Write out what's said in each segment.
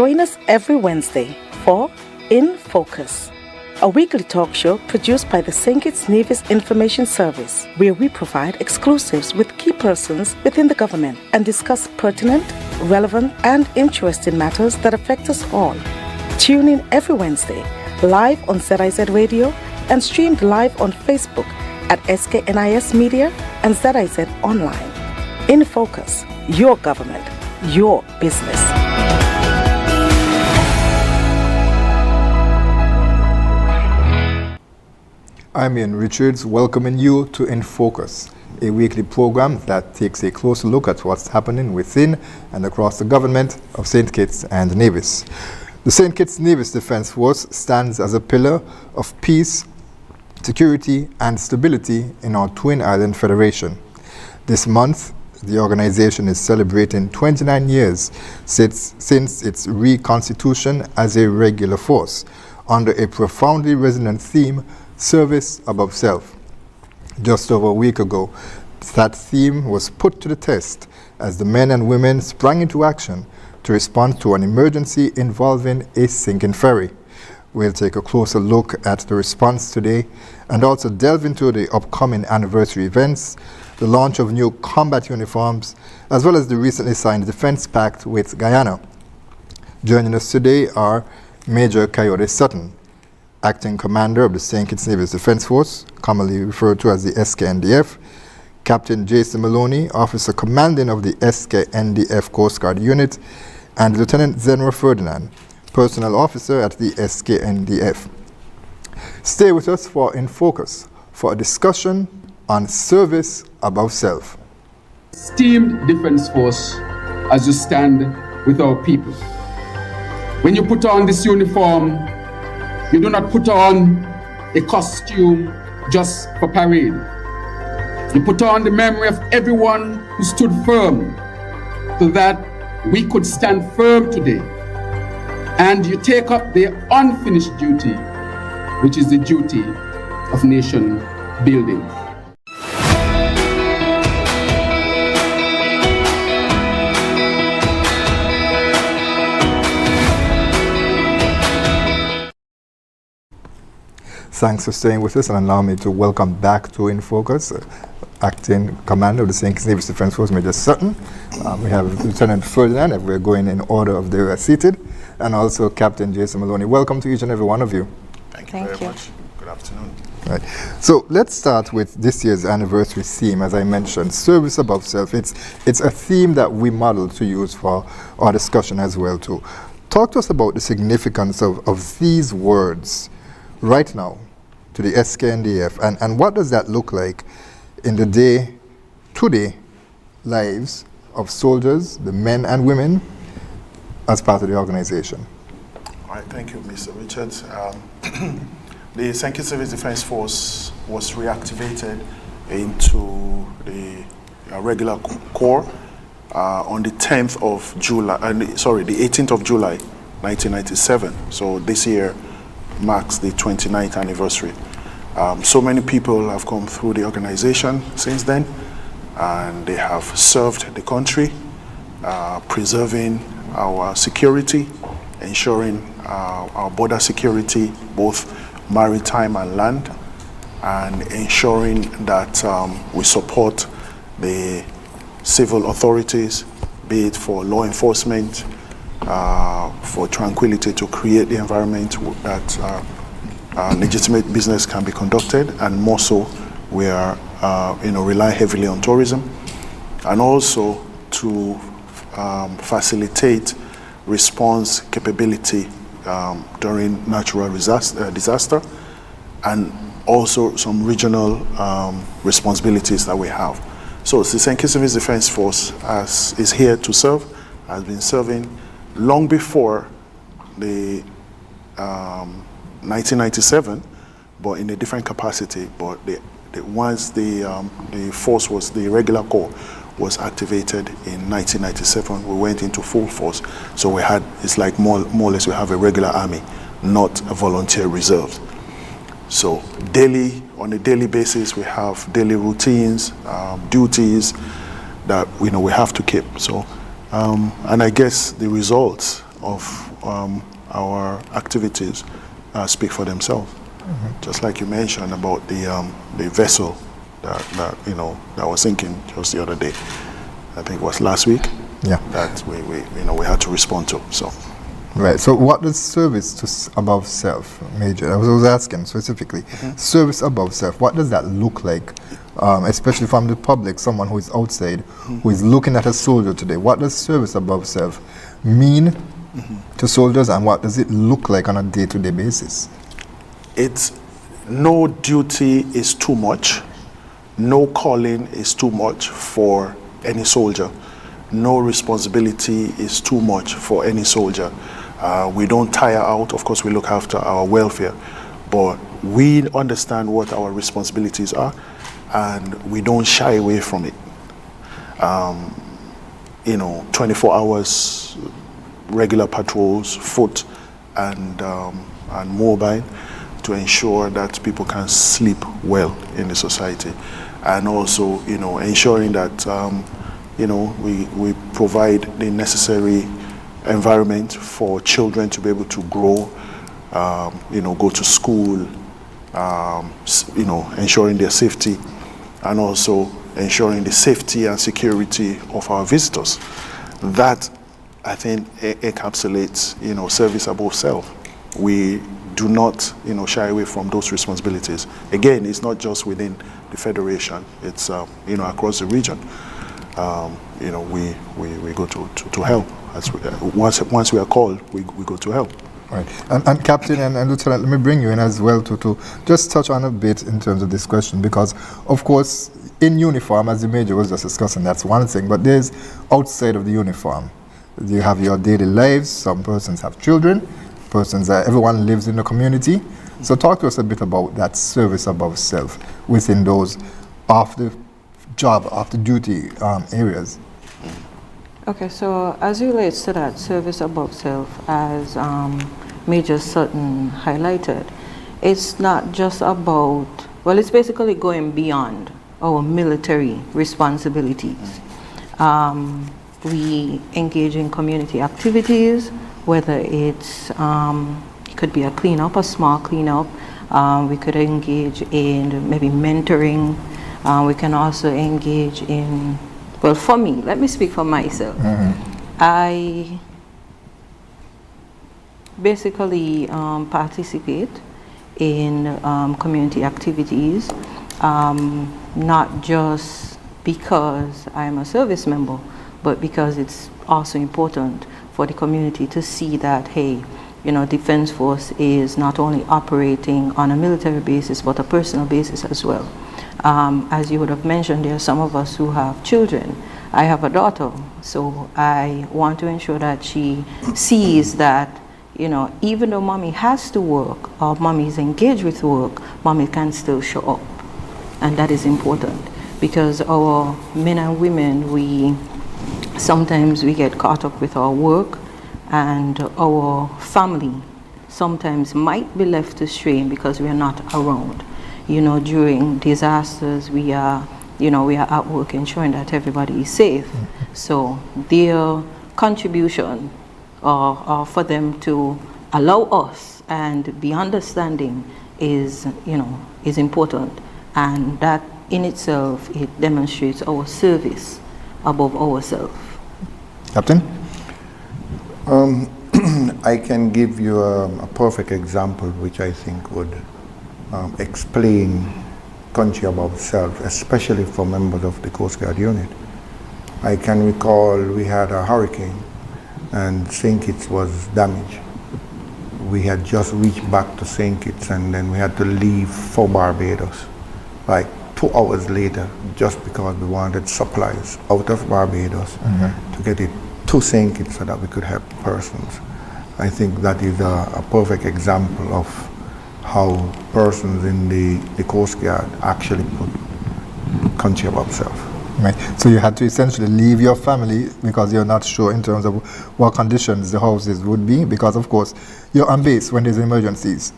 Join us every Wednesday for InFocus, a weekly talk show produced by the St. Kitts Nevis Information Service, where we provide exclusives with key persons within the government and discuss pertinent, relevant, and interesting matters that affect us all. Tune in every Wednesday, live on ZIZ Radio and streamed live on Facebook at SKNIS Media and ZIZ Online. InFocus, your government, your business. I'm Ian Richards, welcoming you to InFocus, a weekly program that takes a closer look at what's happening within and across the government of St. Kitts and Nevis. The St. Kitts Nevis Defence Force stands as a pillar of peace, security and stability in our Twin Island Federation. This month, the organization is celebrating 29 years since its reconstitution as a regular force, under a profoundly resonant theme, service above self. Just over a week ago, that theme was put to the test as the men and women sprang into action to respond to an emergency involving a sinking ferry. We'll take a closer look at the response today and also delve into the upcoming anniversary events, the launch of new combat uniforms, as well as the recently signed Defense Pact with Guyana. Joining us today are Major Kayode Sutton, Acting Commander of the St. Kitts Nevis Defence Force, commonly referred to as the SKNDF, Captain Jason Maloney, Officer Commanding of the SKNDF Coast Guard Unit, and Lieutenant Zenra Ferdinand, Personnel Officer at the SKNDF. Stay with us for InFocus for a discussion on service above self. Esteemed Defence Force, as you stand with our people. When you put on this uniform, you do not put on a costume just for parade. You put on the memory of everyone who stood firm so that we could stand firm today. And you take up the unfinished duty, which is the duty of nation building. Thanks for staying with us and allow me to welcome back to InFocus, Acting Commander of the St. Kitts Nevis Defence Force, Major Sutton. We have Lieutenant Ferdinand, if we're going in order of they are seated, and also Captain Jason Maloney. Welcome to each and every one of you. Thank you very much. Good afternoon. Right. So let's start with this year's anniversary theme, as I mentioned, service above self. It's a theme that we model to use for our discussion as well too. Talk to us about the significance of these words right now to the SKNDF, and what does that look like in the day-to-day lives of soldiers, the men and women, as part of the organization? All right, thank you, Mr. Richards. The St. Kitts Nevis Defence Force was reactivated into the regular corps on the 10th of July, the 18th of July, 1997. So this year marks the 29th anniversary. So many people have come through the organization since then, and they have served the country, preserving our security, ensuring our border security, both maritime and land, and ensuring that we support the civil authorities, be it for law enforcement, for tranquility, to create the environment that legitimate business can be conducted, and more so we are rely heavily on tourism, and also to facilitate response capability during natural disaster, and also some regional responsibilities that we have. So the St. Kitts Nevis Defence Force is here to serve, has been serving long before the 1997, but in a different capacity. But once the force was, the regular corps was activated in 1997, we went into full force. So we had, it's like more or less we have a regular army, not a volunteer reserve. So on a daily basis, we have daily routines, duties that we have to keep. So, and I guess the results of our activities speak for themselves. Just like you mentioned about the vessel that was sinking just the other day. I think it was last week. Yeah. That we had to respond to. So. Right. So, what does service above self, Major? I was asking specifically, service above self. What does that look like, especially from the public, someone who is outside, who is looking at a soldier today? What does service above self mean to soldiers, and what does it look like on a day-to-day basis? It's no duty is too much, no calling is too much for any soldier, no responsibility is too much for any soldier. We don't tire out. Of course, we look after our welfare, but we understand what our responsibilities are, and we don't shy away from it. 24 hours, regular patrols, foot and mobile, to ensure that people can sleep well in the society, and also, ensuring that we provide the necessary environment for children to be able to grow, go to school, ensuring their safety, and also ensuring the safety and security of our visitors. That, I think, encapsulates, service above self. We do not, shy away from those responsibilities. Again, it's not just within the Federation, it's, across the region. We go to help. Once we are called, we go to help. Right. And Captain and Lieutenant, let me bring you in as well to just touch on a bit in terms of this question, because, of course, in uniform, as the Major was just discussing, that's one thing, but there's outside of the uniform. You have your daily lives, some persons have children, everyone lives in the community. So talk to us a bit about that service above self within those after job, after duty areas. Okay, so as it relates to that service above self, as Major Sutton highlighted, it's not just about, well, it's basically going beyond our military responsibilities. We engage in community activities, whether it's, it could be a cleanup, a small cleanup. We could engage in maybe mentoring. We can also engage in, well, for me, let me speak for myself. I basically participate in community activities, not just because I'm a service member, but because it's also important for the community to see that, hey, Defense Force is not only operating on a military basis, but a personal basis as well. As you would have mentioned, there are some of us who have children. I have a daughter, so I want to ensure that she sees that, even though mommy has to work or mommy is engaged with work, mommy can still show up. And that is important, because our men and women, sometimes we get caught up with our work, and our family sometimes might be left to strain because we are not around. During disasters, we are at work ensuring that everybody is safe. So their contribution, or for them to allow us and be understanding, is important, and that in itself, it demonstrates our service above ourselves. Captain? I can give you a perfect example which I think would explain country above self, especially for members of the Coast Guard unit. I can recall we had a hurricane and St. Kitts was damaged. We had just reached back to St. Kitts, and then we had to leave for Barbados like 2 hours later, just because we wanted supplies out of Barbados to get it to St. Kitts so that we could help persons. I think that is a perfect example of how persons in the Coast Guard actually put country above self. Right. So you had to essentially leave your family because you're not sure in terms of what conditions the houses would be, because of course you're on base when there's emergencies.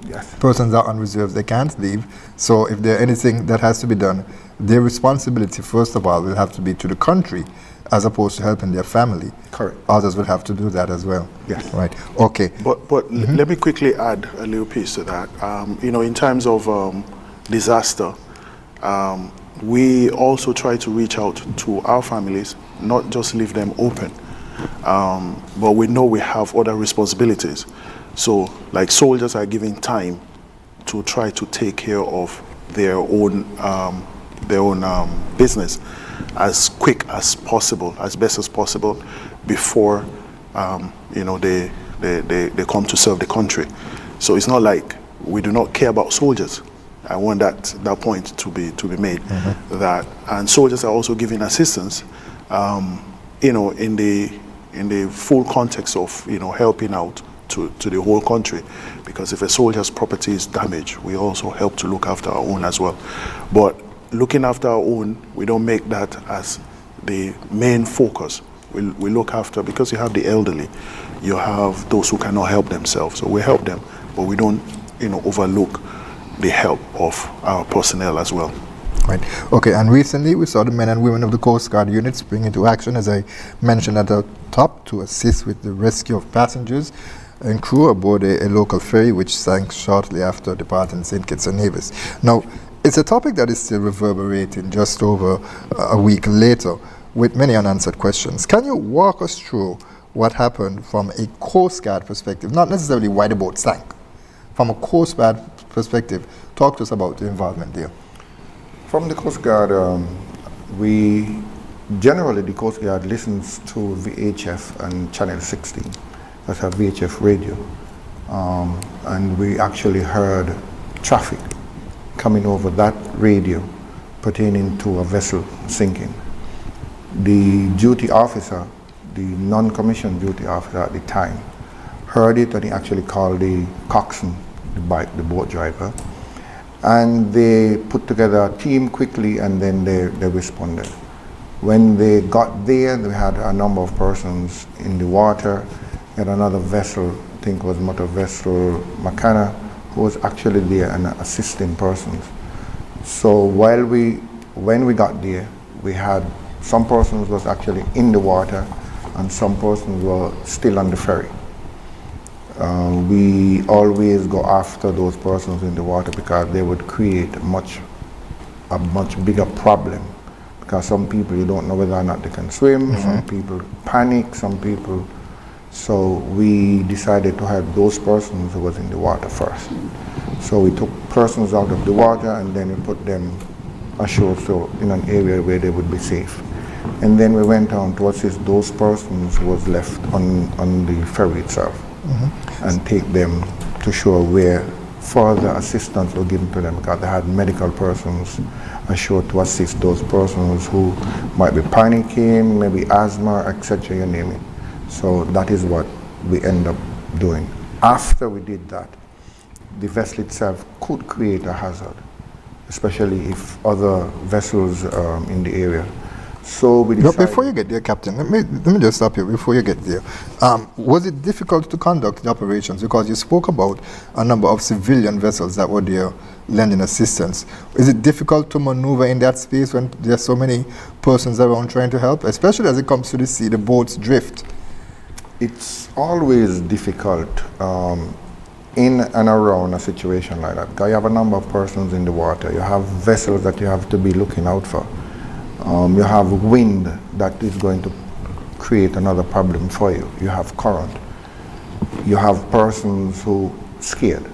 Yes. Persons are on reserve, they can't leave. So if there's anything that has to be done, their responsibility, first of all, will have to be to the country as opposed to helping their family. Correct. Others will have to do that as well. Yes. Right. Okay. But let me quickly add a little piece to that. In terms of disaster, we also try to reach out to our families, not just leave them open. But we know we have other responsibilities. So, like soldiers are giving time to try to take care of their own business as quick as possible, as best as possible, before they come to serve the country. So it's not like we do not care about soldiers. I want that point to be made. That, and soldiers are also giving assistance, in the full context of helping out to the whole country, because if a soldier's property is damaged, we also help to look after our own as well. But looking after our own, we don't make that as the main focus. We look after, because you have the elderly, you have those who cannot help themselves, so we help them, but we don't overlook the help of our personnel as well. Right. Okay, and recently we saw the men and women of the Coast Guard unit spring into action, as I mentioned at the top, to assist with the rescue of passengers and crew aboard a local ferry which sank shortly after departing St. Kitts and Nevis. Now, it's a topic that is still reverberating just over a week later with many unanswered questions. Can you walk us through what happened from a Coast Guard perspective, not necessarily why the boat sank? From a Coast Guard perspective, talk to us about the involvement there. From the Coast Guard, the Coast Guard listens to VHF and Channel 16. That's our VHF radio. And we actually heard traffic coming over that radio pertaining to a vessel sinking. The duty officer, the non-commissioned duty officer at the time, heard it, and he actually called the coxswain, the boat driver, and they put together a team quickly, and then they responded. When they got there, they had a number of persons in the water, and another vessel, I think it was motor vessel Makana, who was actually there and assisting persons. So when we got there, we had some persons was actually in the water, and some persons were still on the ferry. We always go after those persons in the water because they would create a much bigger problem. Because some people, you don't know whether or not they can swim, some people panic, some people. So we decided to help those persons who was in the water first. So we took persons out of the water, and then we put them ashore, so in an area where they would be safe. And then we went on to assist those persons who was left on the ferry itself, and take them to shore where further assistance was given to them, because they had medical persons ashore to assist those persons who might be panicking, maybe asthma, etc., you name it. So that is what we end up doing. After we did that, the vessel itself could create a hazard, especially if other vessels in the area. So we decided... Before you get there, Captain, let me just stop you before you get there. Was it difficult to conduct the operations? Because you spoke about a number of civilian vessels that were there lending assistance. Is it difficult to maneuver in that space when there are so many persons around trying to help, especially as it comes to the sea, the boats drift? It's always difficult in and around a situation like that, because you have a number of persons in the water. You have vessels that you have to be looking out for. You have wind that is going to create another problem for you. You have current. You have persons who are scared.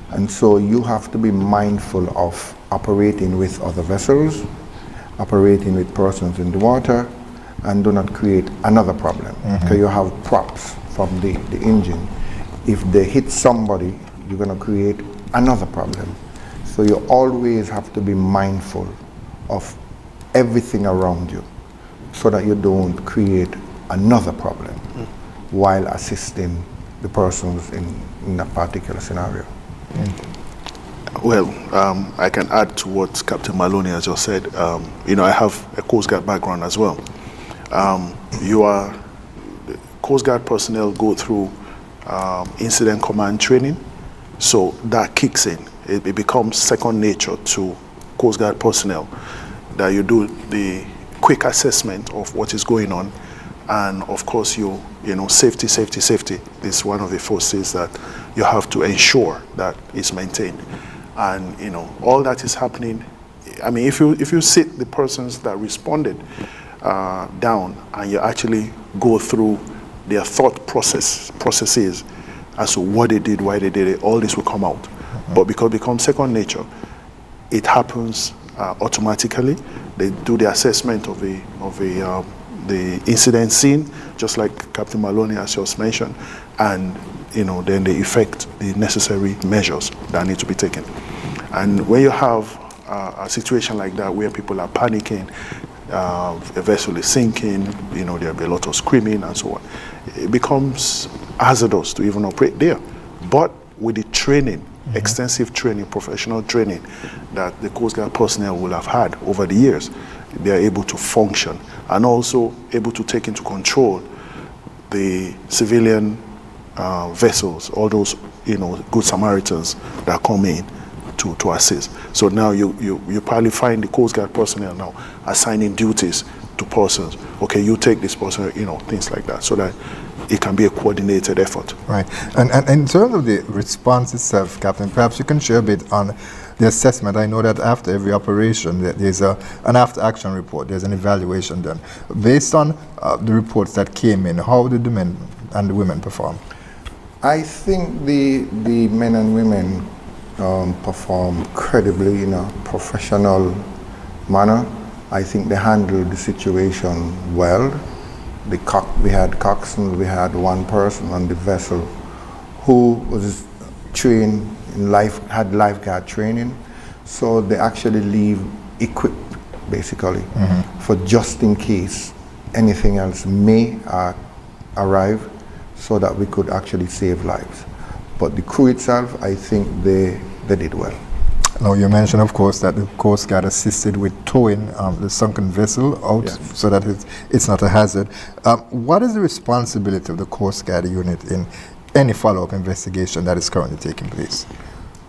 And so you have to be mindful of operating with other vessels, operating with persons in the water, and do not create another problem. Because you have props from the engine. If they hit somebody, you're going to create another problem. So you always have to be mindful of everything around you, so that you don't create another problem while assisting the persons in a particular scenario. Well, I can add to what Captain Maloney has just said. I have a Coast Guard background as well. Coast Guard personnel go through incident command training, so that kicks in. It becomes second nature to Coast Guard personnel, that you do the quick assessment of what is going on, and of course you know, safety is one of the forces that you have to ensure that is maintained. And you know, all that is happening. I mean, if you sit the persons that responded down, and you actually go through their thought processes as to what they did, why they did it, all this will come out. But because it becomes second nature, it happens automatically. They do the assessment of the incident scene, just like Captain Maloney has just mentioned, and you know, then they effect the necessary measures that need to be taken. And when you have a situation like that where people are panicking, a vessel is sinking, you know, there'll be a lot of screaming and so on, it becomes hazardous to even operate there. But with the training, extensive training, professional training that the Coast Guard personnel will have had over the years, they are able to function and also able to take into control the civilian vessels, all those, you know, good Samaritans that come in to assist. So now you probably find the Coast Guard personnel now assigning duties to persons. Okay, you take this person, you know, things like that, so that it can be a coordinated effort. Right. And in terms of the response itself, Captain, perhaps you can share a bit on the assessment. I know that after every operation, there's an after-action report, there's an evaluation done. Based on the reports that came in, how did the men and the women perform? I think the men and women perform credibly in a professional manner. I think they handled the situation well. We had coxswains, we had one person on the vessel who was trained in had lifeguard training, so they actually leave equipped, basically, for just in case anything else may arrive, so that we could actually save lives. But the crew itself, I think they did well. Now, you mentioned, of course, that the Coast Guard assisted with towing the sunken vessel out, Yes. so that it's not a hazard. What is the responsibility of the Coast Guard unit in any follow-up investigation that is currently taking place?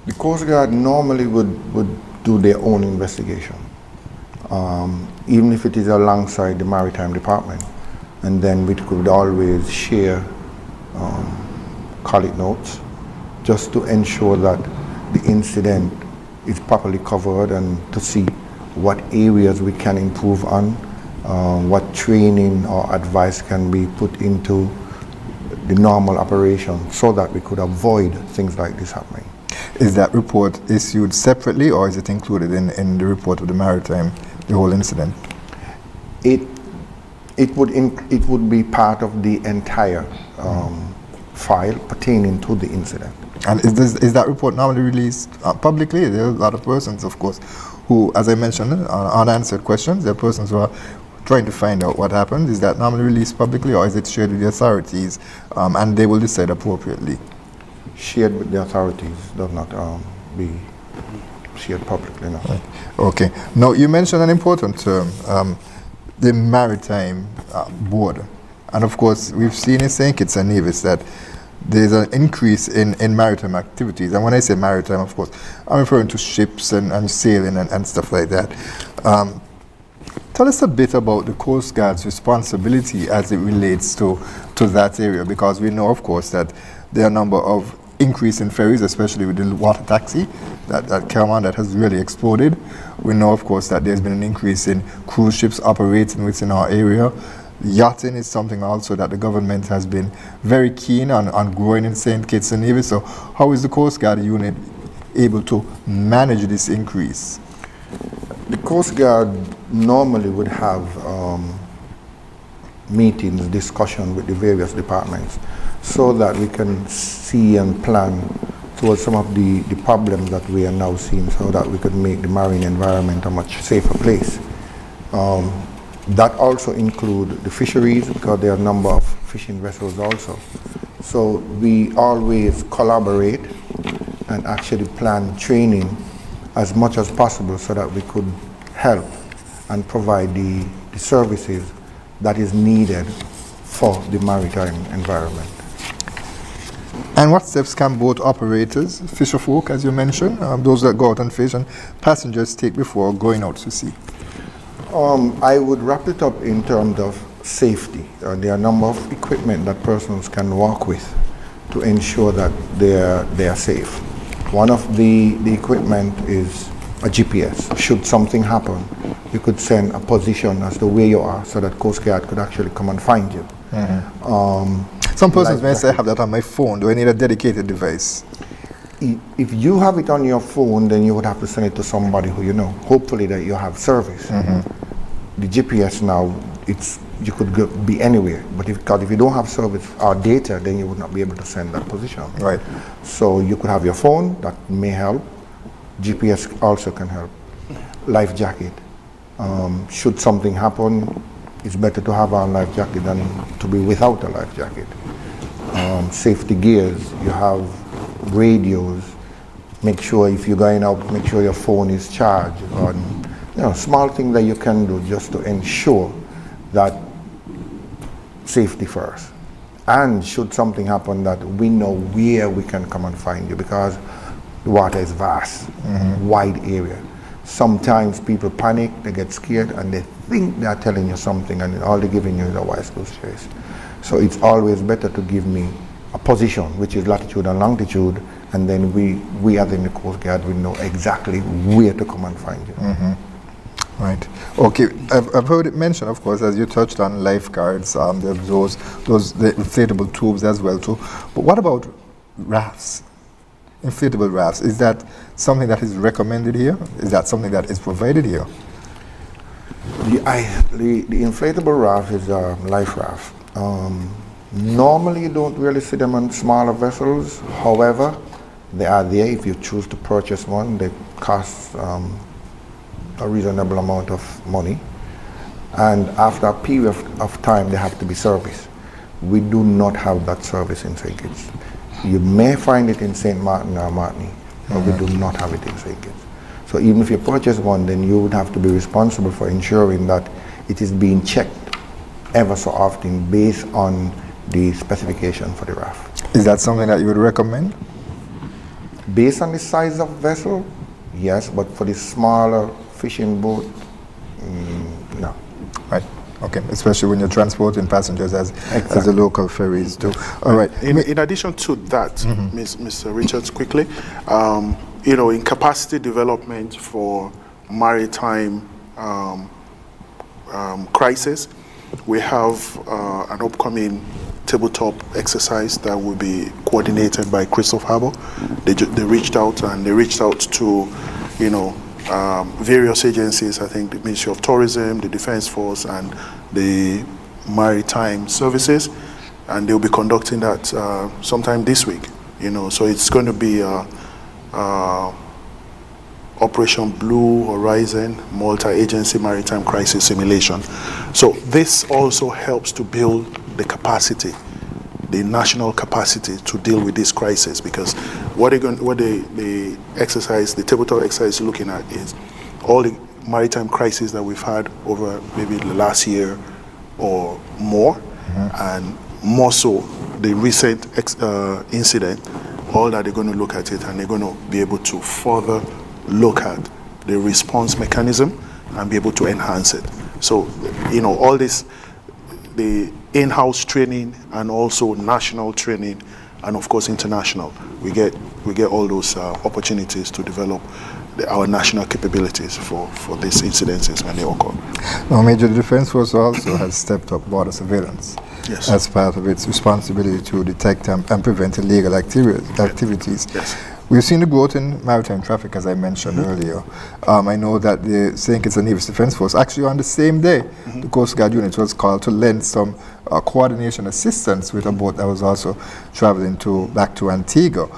The Coast Guard normally would do their own investigation, even if it is alongside the Maritime Department. And then we could always share call-it notes, just to ensure that the incident is properly covered and to see what areas we can improve on, what training or advice can be put into the normal operation, so that we could avoid things like this happening. Is that report issued separately, or is it included in the report of the Maritime, the whole incident? It would be part of the entire file pertaining to the incident. And is that report normally released publicly? There are a lot of persons, of course, who, as I mentioned, unanswered questions. There are persons who are trying to find out what happened. Is that normally released publicly, or is it shared with the authorities and they will decide appropriately? Shared with the authorities, does not be shared publicly, no. Right. Okay. Now, you mentioned an important term, the Maritime Board. And of course, we've seen in St. Kitts and Nevis that there's an increase in maritime activities. And when I say maritime, of course, I'm referring to ships and sailing and stuff like that. Tell us a bit about the Coast Guard's responsibility as it relates to that area, because we know, of course, that there are a number of increase in ferries, especially with the water taxi that came on, that has really exploded. We know, of course, that there's been an increase in cruise ships operating within our area. Yachting is something also that the government has been very keen on growing in St. Kitts and Nevis. So how is the Coast Guard unit able to manage this increase? The Coast Guard normally would have meetings, discussion with the various departments, so that we can see and plan towards some of the problems that we are now seeing, so that we could make the marine environment a much safer place. That also include the fisheries, because there are a number of fishing vessels also. So we always collaborate and actually plan training as much as possible, so that we could help and provide the services that is needed for the maritime environment. And what steps can boat operators, fisherfolk, as you mentioned, those that go out and fish, and passengers take before going out to sea? I would wrap it up in terms of safety. There are a number of equipment that persons can walk with to ensure that they are safe. One of the equipment is a GPS. Should something happen, you could send a position as to where you are so that Coast Guard could actually come and find you. Some persons may say, I have that on my phone. Do I need a dedicated device? If you have it on your phone, then you would have to send it to somebody who you know. Hopefully that you have service. The GPS now, you could be anywhere, but if you don't have service or data, then you would not be able to send that position. Right. So you could have your phone, that may help. GPS also can help. Life jacket. Should something happen, it's better to have a life jacket than to be without a life jacket. Safety gears, you have radios. Make sure if you're going out, make sure your phone is charged. Small things that you can do just to ensure that safety first. And should something happen, that we know where we can come and find you, because the water is vast, wide area. Sometimes people panic, they get scared, and they think they're telling you something, and all they're giving you is a wise goose chase. So it's always better to give me a position, which is latitude and longitude, and then we as in the Coast Guard, we know exactly where to come and find you. Right. Okay. I've heard it mentioned, of course, as you touched on lifeguards. There's the inflatable tubes as well too. But what about rafts? Inflatable rafts. Is that something that is recommended here? Is that something that is provided here? The inflatable raft is a life raft. Normally, you don't really see them on smaller vessels. However, they are there if you choose to purchase one. They cost a reasonable amount of money, and after a period of time they have to be serviced. We do not have that service in St. Kitts. You may find it in St. Martin or Martini, but we do not have it in St. Kitts. So even if you purchase one, then you would have to be responsible for ensuring that it is being checked ever so often based on the specification for the raft. Is that something that you would recommend? Based on the size of vessel, yes, but for the smaller fishing boat, no. Right. Okay. Especially when you're transporting passengers as the local ferries do. All right. In addition to that, Mr. Richards, quickly, in capacity development for maritime crisis, we have an upcoming tabletop exercise that will be coordinated by Christoph Harbour. They reached out to, various agencies, I think the Ministry of Tourism, the Defense Force, and the Maritime Services, and they'll be conducting that sometime this week. So it's going to be Operation Blue Horizon Multi-Agency Maritime Crisis Simulation. So this also helps to build the capacity, the national capacity to deal with this crisis, because the exercise, the tabletop exercise is looking at is all the maritime crises that we've had over maybe the last year or more, and more so the recent incident. All that they're going to look at it, and they're going to be able to further look at the response mechanism and be able to enhance it. So, all this, the in-house training and also national training, and of course international, we get all those opportunities to develop our national capabilities for these incidences when they occur. Now, Major, the Defense Force also has stepped up border surveillance as part of its responsibility to detect and prevent illegal activities. Yes. We've seen the growth in maritime traffic, as I mentioned earlier. I know that the St. Kitts and Nevis Defense Force, actually on the same day, the Coast Guard unit was called to lend some coordination assistance with a boat that was also traveling back to Antigua.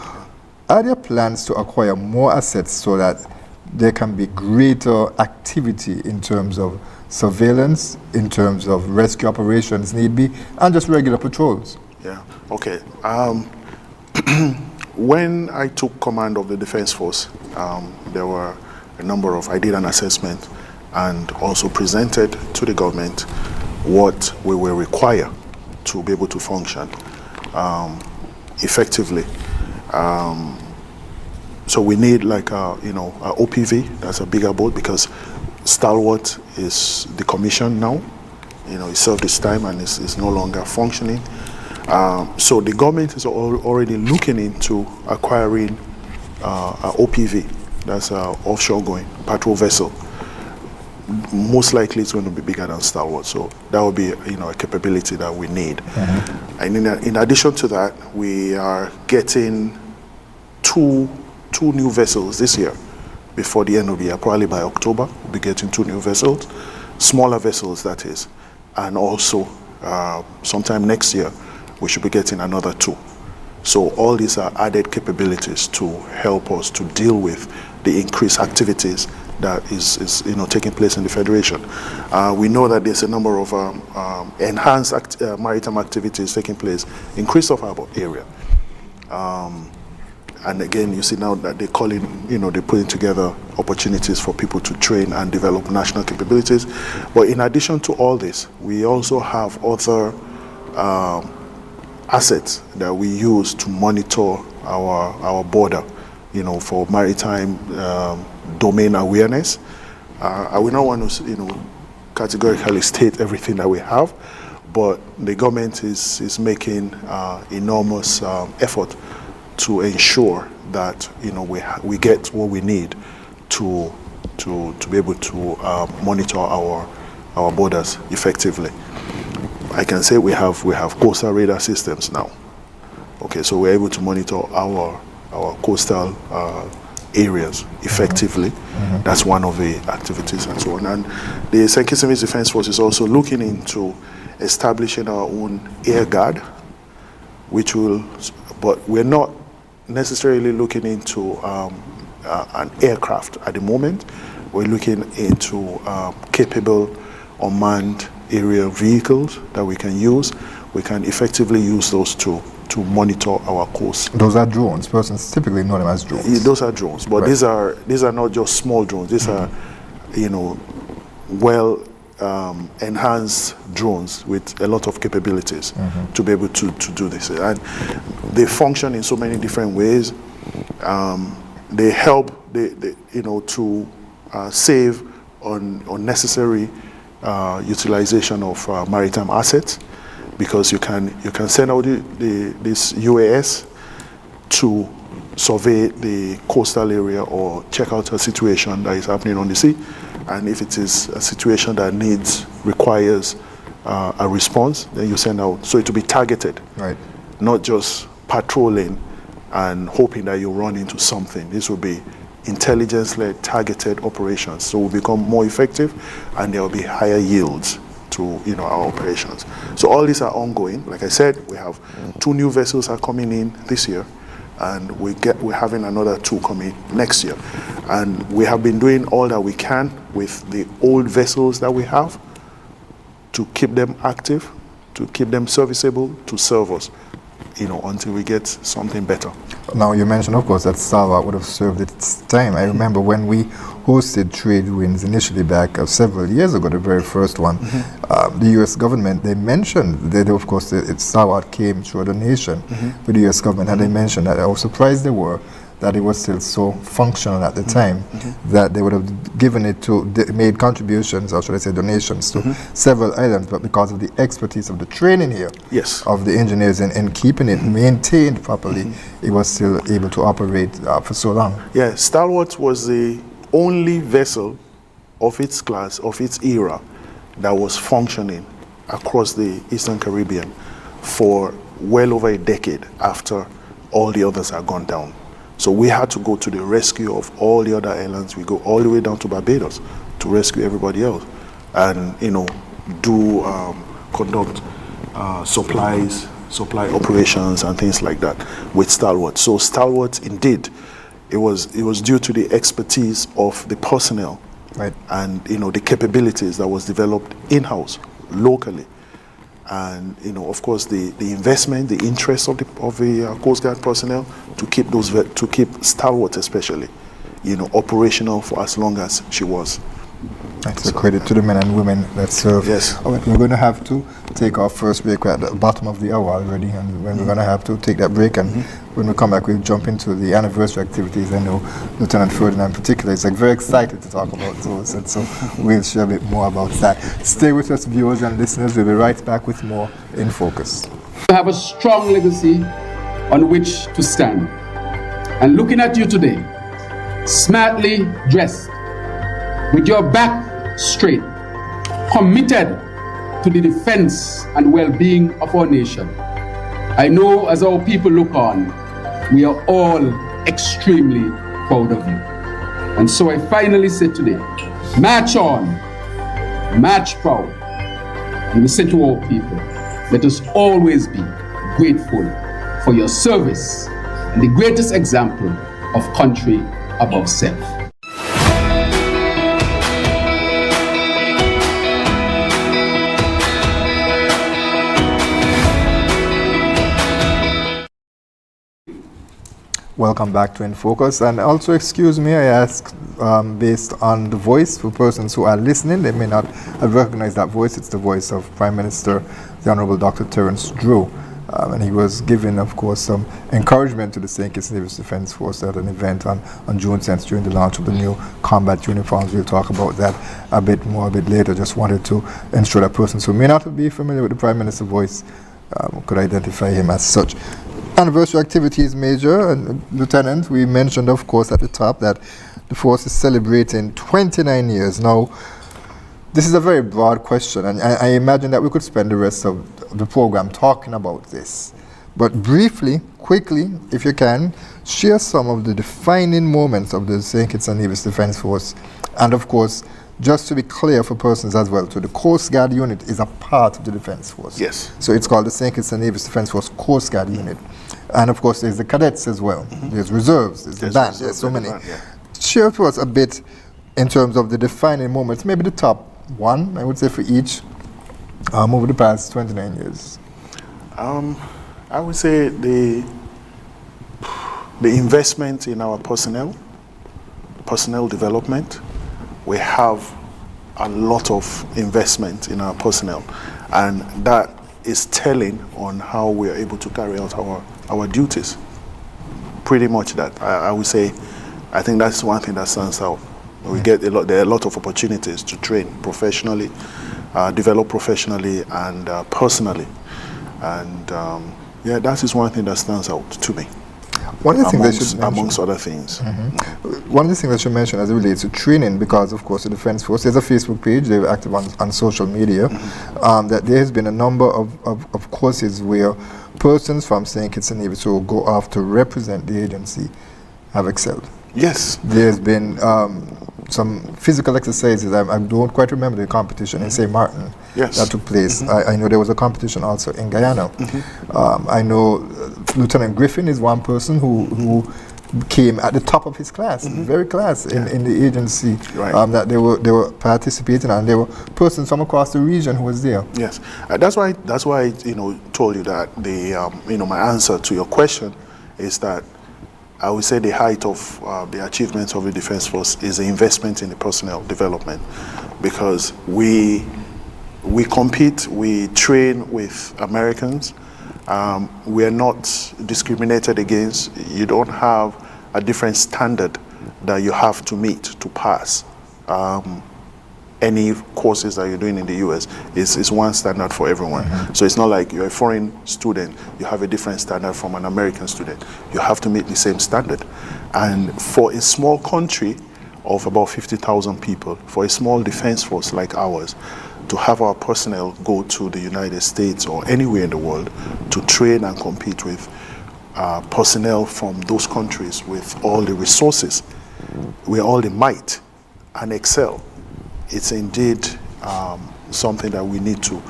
Are there plans to acquire more assets so that there can be greater activity in terms of surveillance, in terms of rescue operations need be, and just regular patrols? Yeah, okay. When I took command of the Defense Force, there were a number of, I did an assessment and also presented to the government what we will require to be able to function. effectively. So we need like a OPV, that's a bigger boat, because Stalwart is decommissioned now. It served its time and is no longer functioning. So the government is already looking into acquiring a OPV, that's an offshore going patrol vessel. Most likely it's going to be bigger than Stalwart, so that would be a capability that we need. Mm-hmm. And in addition to that, we are getting two new vessels this year before the end of the year. Probably by October we'll be getting 2 new vessels, smaller vessels that is, and also sometime next year we should be getting another 2. So all these are added capabilities to help us to deal with the increased activities that is taking place in the Federation. We know that there's a number of enhanced maritime activities taking place in Christopher Harbour area. And again, you see now that they're putting together opportunities for people to train and develop national capabilities. But in addition to all this, we also have other assets that we use to monitor our border, for maritime domain awareness. I will not want to, categorically state everything that we have, but the government is making enormous effort to ensure that we get what we need to be able to monitor our borders effectively. I can say we have coastal radar systems now. Okay, so we're able to monitor our coastal areas effectively. Mm-hmm. That's one of the activities and so on. And the St. Kitts Nevis Defence Force is also looking into establishing our own air guard, but we're not necessarily looking into an aircraft at the moment. We're looking into capable unmanned aerial vehicles that we can use. We can effectively use those to monitor our coast. Those are drones. Persons typically know them as drones. Yeah, those are drones, but right. these are not just small drones. These are, well enhanced drones with a lot of capabilities to be able to do this. And they function in so many different ways. They help to save on unnecessary utilization of maritime assets, because you can send out this UAS to survey the coastal area or check out a situation that is happening on the sea. And if it is a situation that requires a response, then you send out. So it will be targeted, right? Not just patrolling and hoping that you run into something. This will be intelligence-led, targeted operations. So we'll become more effective, and there will be higher yields to our operations. So all these are ongoing. Like I said, we have 2 new vessels are coming in this year, and we're having another 2 coming next year. And we have been doing all that we can with the old vessels that we have to keep them active, to keep them serviceable, to serve us, until we get something better. Now, you mentioned, of course, that Stalwart would have served its time. I remember when we hosted trade winds initially back several years ago, the very first one, the U.S. government, they mentioned that, of course, Stalwart came through a donation for the U.S. government, and they mentioned that how surprised they were that it was still so functional at the time, that they would have given it made contributions, or should I say donations, to several islands, but because of the expertise of the training here, of the engineers in keeping it maintained properly, it was still able to operate for so long. Yeah, Stalwart was the only vessel of its class, of its era, that was functioning across the Eastern Caribbean for well over a decade after all the others had gone down. So we had to go to the rescue of all the other islands. We go all the way down to Barbados to rescue everybody else, and conduct supply operations and things like that with Stalwart. So Stalwart, indeed, it was due to the expertise of the personnel, right, and the capabilities that was developed in-house locally. And of course, the investment, the interest of the Coast Guard personnel to keep Stalwart especially, operational for as long as she was. That's a credit to the men and women that serve. Yes. All right, we're going to have to take our first break. We're at the bottom of the hour already, and when we're going to have to take that break, and when we come back, we'll jump into the anniversary activities. I know Lieutenant Ferdinand in particular is very excited to talk about those, and so we'll share a bit more about that. Stay with us, viewers and listeners. We'll be right back with more In Focus. You have a strong legacy on which to stand. And looking at you today, smartly dressed, with your back straight, committed to the defense and well-being of our nation. I know as our people look on, we are all extremely proud of you. And so I finally say today, march on, march proud. And we say to our people, let us always be grateful for your service and the greatest example of country above self. Welcome back to In Focus, and also excuse me, I ask based on the voice for persons who are listening, they may not have recognized that voice. It's the voice of Prime Minister, the Honorable Dr. Terence Drew, and he was giving, of course, some encouragement to the St. Kitts Naval Defence Force at an event on June 10th during the launch of the new combat uniforms. We'll talk about that a bit later. Just wanted to ensure that persons who may not be familiar with the Prime Minister's voice could identify him as such. Anniversary activities, Major and Lieutenant, we mentioned, of course, at the top that the force is celebrating 29 years. Now, this is a very broad question, and I imagine that we could spend the rest of the program talking about this. But briefly, quickly, if you can, share some of the defining moments of the St. Kitts and Nevis Defence Force. And of course, just to be clear for persons as well, so the Coast Guard unit is a part of the Defence Force. Yes. So it's called the St. Kitts and Nevis Defence Force Coast Guard unit. And of course, there's the cadets as well. There's reserves, there's the band, there's so many. Share to us a bit in terms of the defining moments, maybe the top one, I would say, for each over the past 29 years. I would say the investment in our personnel development. We have a lot of investment in our personnel, and that is telling on how we are able to carry out our duties. Pretty much that. I would say, I think that's one thing that stands out. We get there are a lot of opportunities to train professionally, develop professionally and personally. And that is one thing that stands out to me. One of the things amongst other things. One of the things that you mentioned as it relates to training, because of course the Defence Force, there's a Facebook page, they're active on social media, that there has been a number of courses where persons from St. Kitts and Nevis who go off to represent the agency have excelled. Yes. There's been some physical exercises. I don't quite remember the competition in St. Martin that took place. I know there was a competition also in Guyana. I know Lieutenant Griffin is one person who came at the top of his class, very class in the agency that they were participating, and there were persons from across the region who was there. Yes, that's why told you that the my answer to your question is that I would say the height of the achievements of the Defence Force is the investment in the personnel development, because we compete, we train with Americans. We are not discriminated against. You don't have a different standard that you have to meet to pass. Any courses that you're doing in the US is one standard for everyone. So it's not like you're a foreign student, you have a different standard from an American student. You have to meet the same standard. And for a small country of about 50,000 people, for a small defense force like ours, to have our personnel go to the United States or anywhere in the world to train and compete with personnel from those countries with all the resources, with all the might, and excel, it's indeed something that we need to,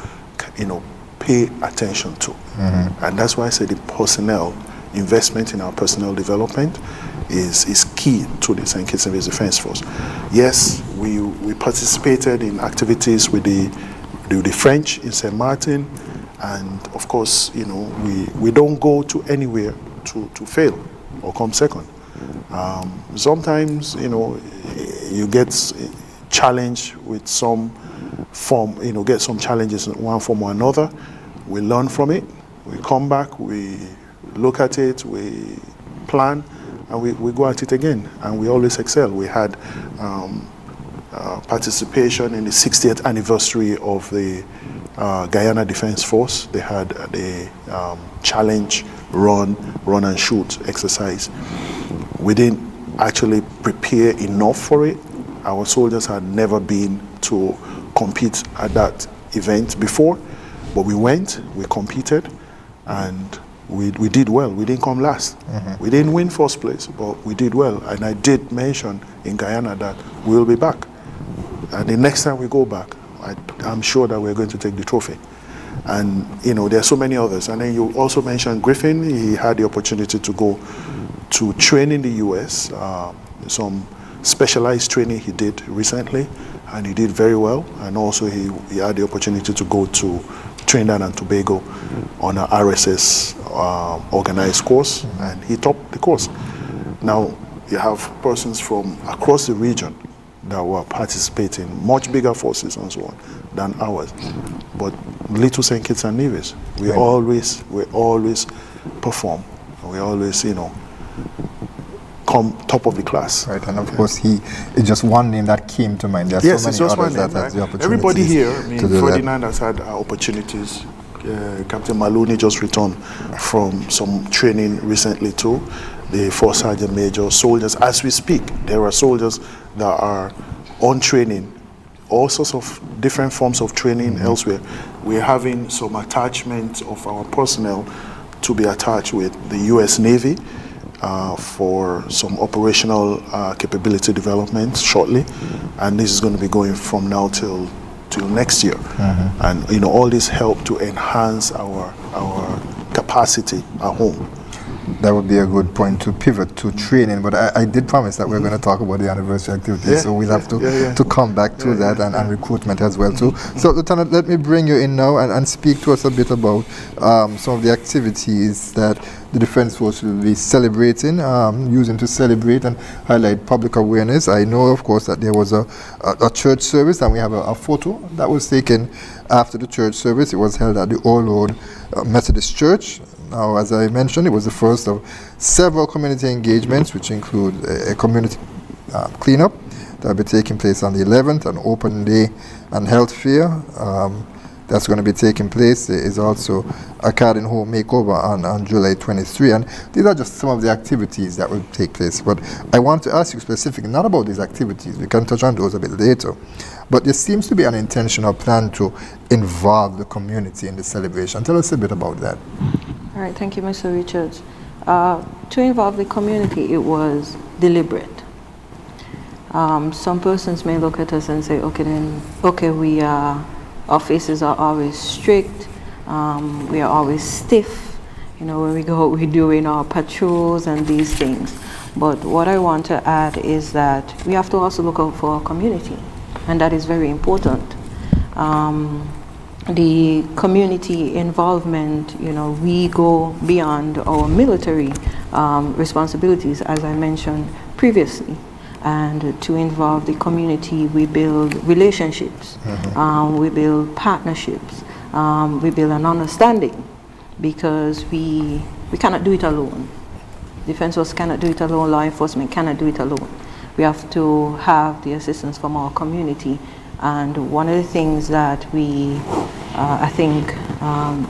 pay attention to. And that's why I say the personnel, investment in our personnel development is key to the St. Kitts and Nevis Defence Force. Yes, we participated in activities with the French in St. Martin, and of course, we don't go to anywhere to fail or come second. Sometimes, you get challenged with some form, get some challenges in one form or another. We learn from it. We come back, we look at it, we plan, and we go at it again. And we always excel. We had participation in the 60th anniversary of the Guyana Defense Force. They had the challenge, run and shoot exercise. We didn't actually prepare enough for it. Our soldiers had never been to compete at that event before, but we went, we competed, and we did well. We didn't come last. We didn't win first place, but we did well. And I did mention in Guyana that we'll be back. And the next time we go back, I'm sure that we're going to take the trophy. And there are so many others. And then you also mentioned Griffin. He had the opportunity to go to train in the US, some specialized training he did recently, and he did very well. And also he had the opportunity to go to Trinidad and Tobago on a RSS organized course, and he topped the course. Now you have persons from across the region that were participating, much bigger forces and so on than ours. But little St. Kitts and Nevis, we always perform. We always, come top of the class. Right, and of course it's just one name that came to mind. There are so many others that has the opportunity. Everybody here, Ferdinand has had opportunities. Captain Maloney just returned from some training recently too. The 4th Sergeant Major, soldiers, as we speak, there are soldiers that are on training, all sorts of different forms of training elsewhere. We're having some attachment of our personnel to be attached with the US Navy for some operational capability development shortly, and this is going to be going from now till next year. And all this help to enhance our capacity at home. That would be a good point to pivot to training, but I did promise that we're going to talk about the anniversary activities, so we'll have to come back to that and recruitment as well too. So Lieutenant, let me bring you in now and speak to us a bit about some of the activities that the Defense Force will be celebrating, using to celebrate and highlight public awareness. I know, of course, that there was a church service, and we have a photo that was taken after the church service. It was held at the All Road Methodist Church. Now, as I mentioned, it was the first of several community engagements, which include a community cleanup that will be taking place on the 11th, an open day and health fair that's going to be taking place. There is also a garden home makeover on July 23, and these are just some of the activities that will take place. But I want to ask you specifically, not about these activities, we can touch on those a bit later, but there seems to be an intentional plan to involve the community in the celebration. Tell us a bit about that. All right, thank you, Mr. Richards. To involve the community, it was deliberate. Some persons may look at us and say, our faces are always strict, we are always stiff, when we go out, we're doing our patrols and these things. But what I want to add is that we have to also look out for our community, and that is very important. The community involvement, we go beyond our military responsibilities, as I mentioned previously. And to involve the community, we build relationships, we build partnerships, we build an understanding, because we cannot do it alone. Defense Force cannot do it alone, law enforcement cannot do it alone. We have to have the assistance from our community. And one of the things that I think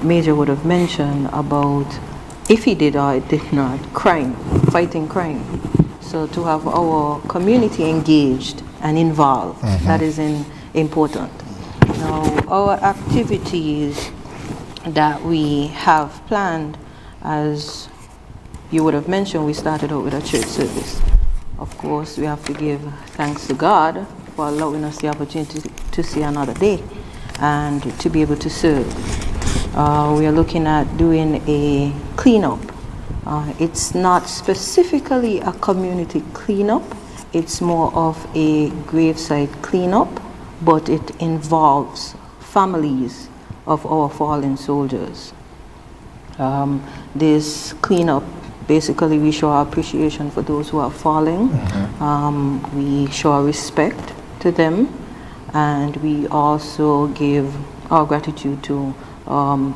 Major would have mentioned about, if he did or did not, fighting crime. So to have our community engaged and involved, that is important. Now, our activities that we have planned, as you would have mentioned, we started out with a church service. Of course, we have to give thanks to God for allowing us the opportunity to see another day and to be able to serve. We are looking at doing a cleanup. It's not specifically a community cleanup, it's more of a gravesite cleanup, but it involves families of our fallen soldiers. This cleanup, basically we show our appreciation for those who are falling, we show our respect to them, and we also give our gratitude to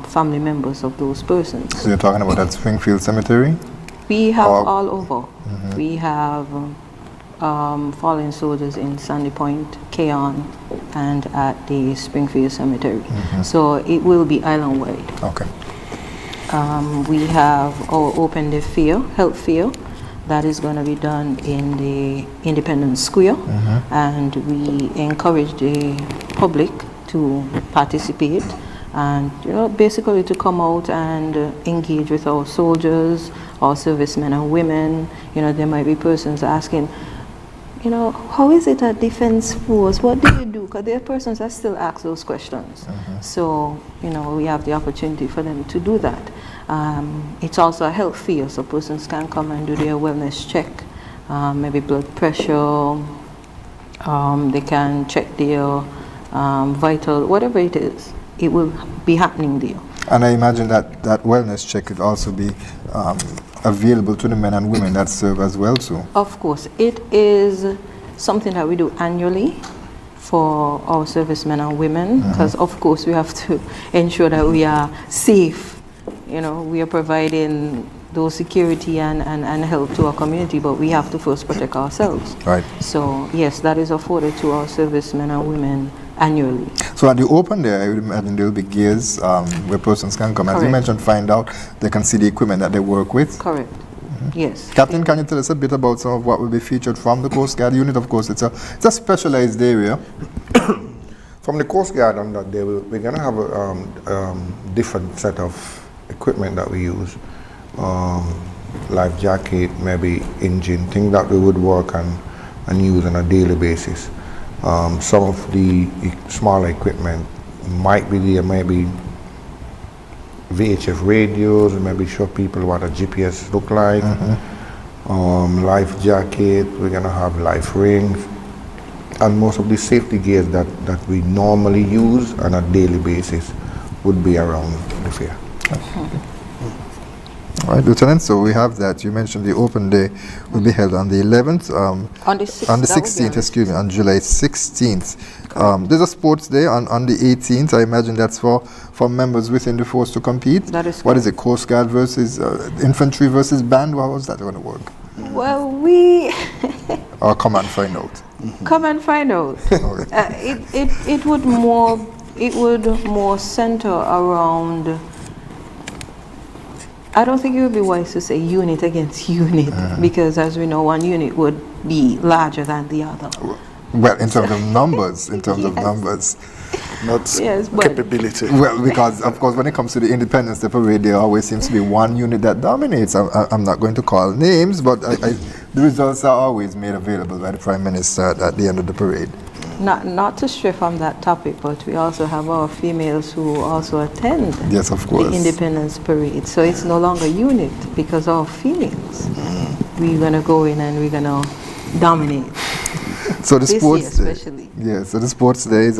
family members of those persons. So you're talking about that Springfield Cemetery? We have all over. We have fallen soldiers in Sandy Point, Kayode, and at the Springfield Cemetery. So it will be island-wide. Okay. We have our open day fair, health fair, that is going to be done in the Independence Square, and we encourage the public to participate and basically to come out and engage with our soldiers, our servicemen and women. There might be persons asking, how is it at Defense Force? What do you do? Because there are persons that still ask those questions. So, we have the opportunity for them to do that. It's also a health fair, so persons can come and do their wellness check, maybe blood pressure, they can check their vital, whatever it is, it will be happening there. And I imagine that wellness check could also be available to the men and women that serve as well too. Of course, it is something that we do annually for our servicemen and women, because of course we have to ensure that we are safe. We are providing those security and help to our community, but we have to first protect ourselves. Right. So yes, that is afforded to our servicemen and women annually. So at the open there, I would imagine there will be gears where persons can come. As you mentioned, find out, they can see the equipment that they work with. Correct. Yes. Captain, can you tell us a bit about some of what will be featured from the Coast Guard unit? Of course, it's a specialized area. From the Coast Guard on that day, we're going to have a different set of equipment that we use. Life jacket, maybe engine, things that we would work and use on a daily basis. Some of the smaller equipment might be there, maybe VHF radios, maybe show people what a GPS look like. Life jacket, we're gonna have life rings, and most of the safety gears that we normally use on a daily basis would be around the fair. All right, Lieutenant, so we have that. You mentioned the open day will be held on the 11th. On the 6th. On the 16th, excuse me, on July 16th. There's a sports day on the 18th. I imagine that's for members within the force to compete. That is correct. What is it, Coast Guard versus infantry versus band? How is that going to work? Well, Or come and find out. Come and find out. It would more center around. I don't think it would be wise to say unit against unit, because as we know, one unit would be larger than the other. Well, in terms of numbers, not capability. Well, because of course, when it comes to the Independence Day parade, there always seems to be one unit that dominates. I'm not going to call names, but the results are always made available by the Prime Minister at the end of the parade. Not to stray from that topic, but we also have our females who also attend yes, of course. the Independence Parade. So it's no longer unit because of females. We're going to go in and we're going to dominate. So the this sports year day, especially. yeah. So the sports days.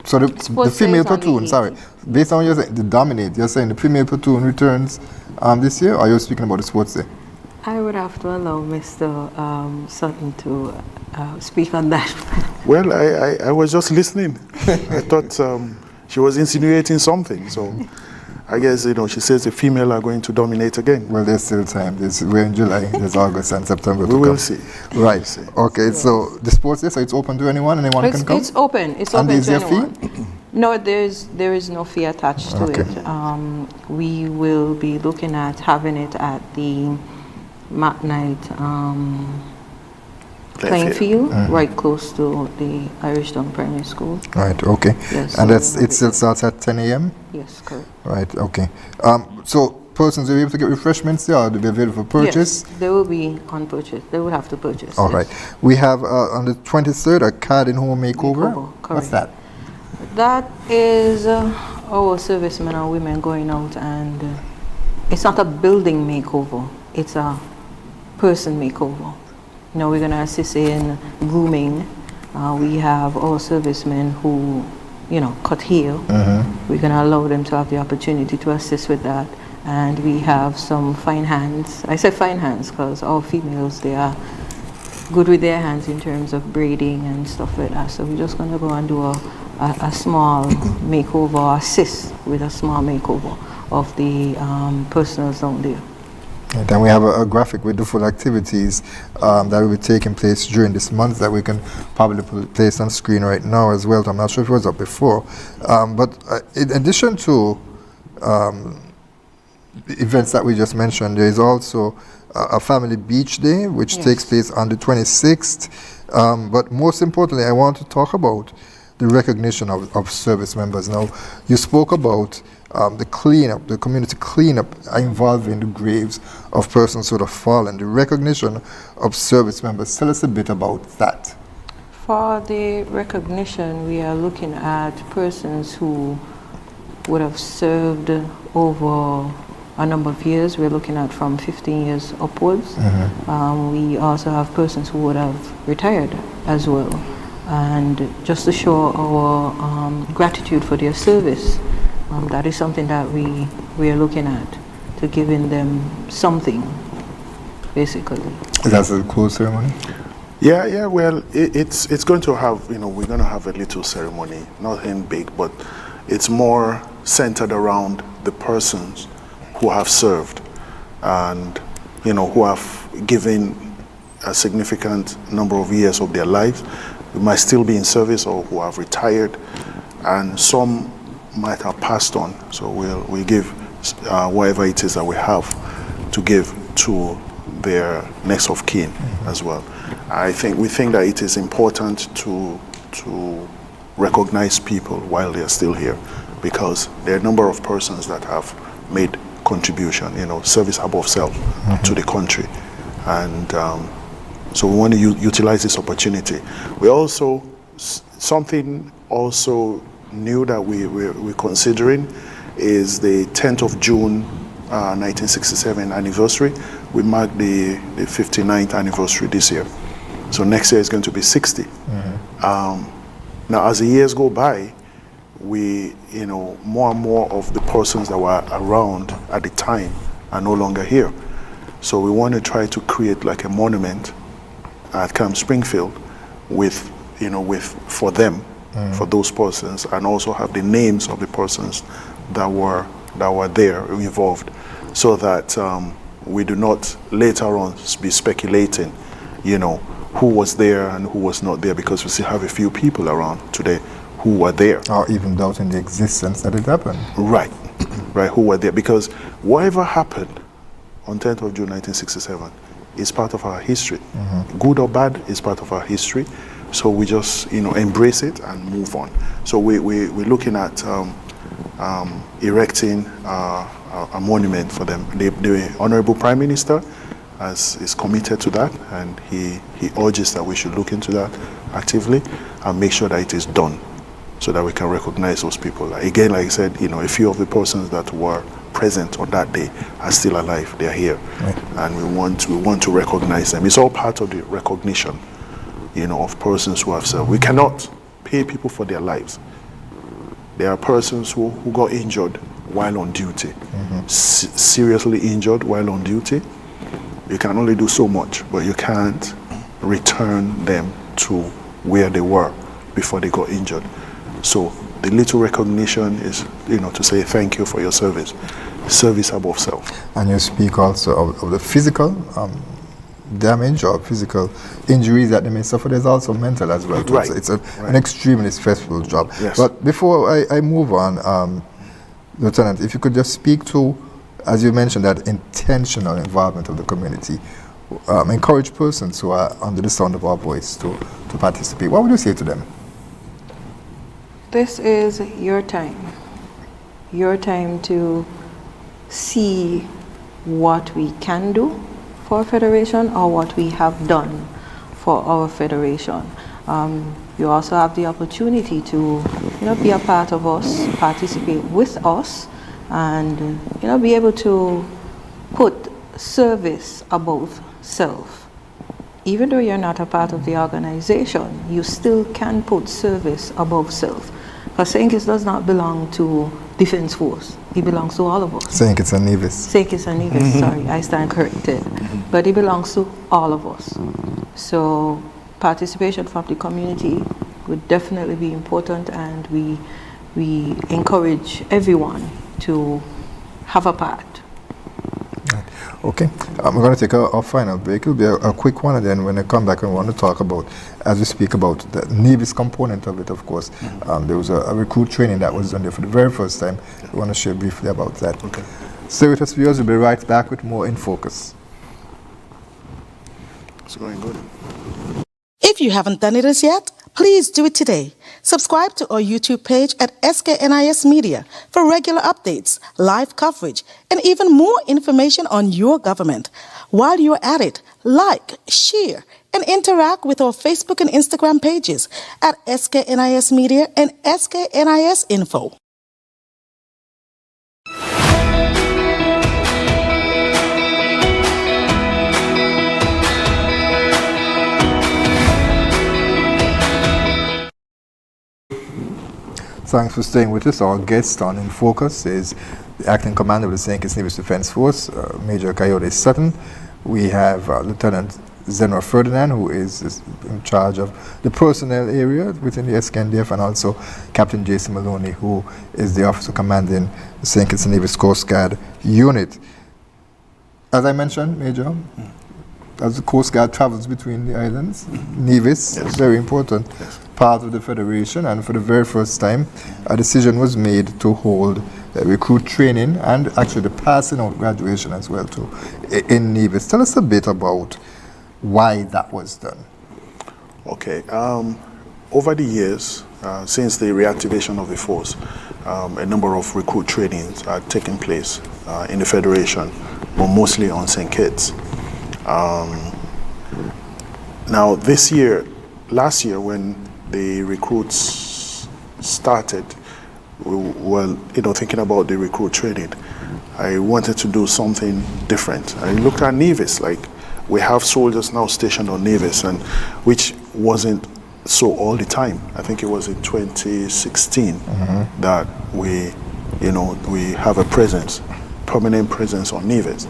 So the female platoon. Sorry, based on what you're saying, the dominate. You're saying the female platoon returns this year, or you're speaking about the sports day? I would have to allow Mr. Sutton to speak on that. Well, I was just listening. I thought she was insinuating something. So I guess, she says the female are going to dominate again. Well, there's still time. We're in July. There's August and September to come. We will see. Right. We'll see. Okay, so the sports day, so it's open to anyone? Anyone can come? It's open. It's and open to there anyone. Fee? No, there is no fee attached to it. We will be looking at having it at the Mac Night playing field, right close to the Irish Town Primary School. Right, okay. Yes, and so it still starts at 10 a.m.? Yes, correct. Right, okay. So persons will be able to get refreshments there, or they'll be available for purchase? Yes, they will be on purchase. They will have to purchase. All right. We have on the 23rd a card in home makeover. Correct. What's that? That is our servicemen and women going out, and it's not a building makeover. It's a person makeover. We're going to assist in grooming. We have our servicemen who, cut hair. We're going to allow them to have the opportunity to assist with that. And we have some fine hands. I say fine hands because our females, they are good with their hands in terms of braiding and stuff like that. So we're just going to go and do a small makeover, or assist with a small makeover of the personals down there. And then we have a graphic with the full activities that will be taking place during this month that we can probably place on screen right now as well. I'm not sure if it was up before. But in addition to the events that we just mentioned, there is also a family beach day, which takes place on the 26th. But most importantly, I want to talk about the recognition of service members. Now, you spoke about the cleanup, the community cleanup involving the graves of persons who have fallen, the recognition of service members. Tell us a bit about that. For the recognition, we are looking at persons who would have served over a number of years. We're looking at from 15 years upwards. We also have persons who would have retired as well. And just to show our gratitude for their service, that is something that we are looking at, to giving them something, basically. That's a cool ceremony? Yeah, well, it's going to have, we're going to have a little ceremony, nothing big, but it's more centered around the persons who have served and, who have given a significant number of years of their lives, who might still be in service or who have retired, and some might have passed on. So we'll give whatever it is that we have to give to their next of kin as well. We think that it is important to recognize people while they are still here, because there are a number of persons that have made contribution, service above self to the country. And so we want to utilize this opportunity. We also, something also new that we're considering is the 10th of June 1967 anniversary. We mark the 59th anniversary this year. So next year is going to be 60. Now, as the years go by, we, more and more of the persons that were around at the time are no longer here. So we want to try to create like a monument at Camp Springfield for them, for those persons, and also have the names of the persons that were there involved, so that we do not later on be speculating, who was there and who was not there, because we still have a few people around today who were there. Or even doubting the existence that it happened. Right, who were there, because whatever happened on 10th of June 1967 is part of our history. Good or bad is part of our history. So we just, embrace it and move on. So we're looking at erecting a monument for them. The Honorable Prime Minister is committed to that, and he urges that we should look into that actively and make sure that it is done, so that we can recognize those people. Again, like I said, a few of the persons that were present on that day are still alive. They are here, and we want to recognize them. It's all part of the recognition, of persons who have served. We cannot pay people for their lives. There are persons who got injured while on duty, seriously injured while on duty. You can only do so much, but you can't return them to where they were before they got injured. So the little recognition is, to say thank you for your service. Service above self. And you speak also of the physical damage or physical injuries that they may suffer. There's also mental as well. Right. It's an extremely stressful job. Yes. But before I move on, Lieutenant, if you could just speak to, as you mentioned, that intentional involvement of the community, encourage persons who are under the sound of our voice to participate. What would you say to them? This is your time to see what we can do for our federation, or what we have done for our federation. You also have the opportunity to be a part of us, participate with us, and be able to put service above self. Even though you're not a part of the organization, you still can put service above self. Because St. Kitts does not belong to Defense Force. He belongs to all of us. St. Kitts and Nevis. St. Kitts and Nevis, sorry, I stand corrected. But he belongs to all of us. So participation from the community would definitely be important, and we encourage everyone to have a part. Okay, we're going to take a final break. It'll be a quick one, and then when I come back, I want to talk about, as we speak about the Nevis component of it, of course. There was a recruit training that was done there for the very first time. I want to share briefly about that. Okay. Stay with us, viewers. We'll be right back with more In Focus. It's going good. If you haven't done it as yet, please do it today. Subscribe to our YouTube page at SKNIS Media for regular updates, live coverage, and even more information on your government. While you're at it, like, share, and interact with our Facebook and Instagram pages at SKNIS Media and SKNIS Info. Thanks for staying with us. Our guest on In Focus is the Acting Commander of the St. Kitts Nevis Defense Force, Major Kayode Sutton. We have Lieutenant Zenra Ferdinand, who is in charge of the personnel area within the SKNDF, and also Captain Jason Maloney, who is the officer commanding the St. Kitts Nevis Coast Guard unit. As I mentioned, Major, as the Coast Guard travels between the islands, Nevis is very important part of the Federation, and for the very first time, a decision was made to hold recruit training and actually the passing out graduation as well too in Nevis. Tell us a bit about why that was done. Okay. Over the years, since the reactivation of the force, a number of recruit trainings are taking place in the Federation, but mostly on St. Kitts. Now this year, last year when the recruits started, we were thinking about the recruit training. I wanted to do something different. I looked at Nevis, like we have soldiers now stationed on Nevis, and which wasn't so all the time. I think it was in 2016 that we have a presence, permanent presence on Nevis.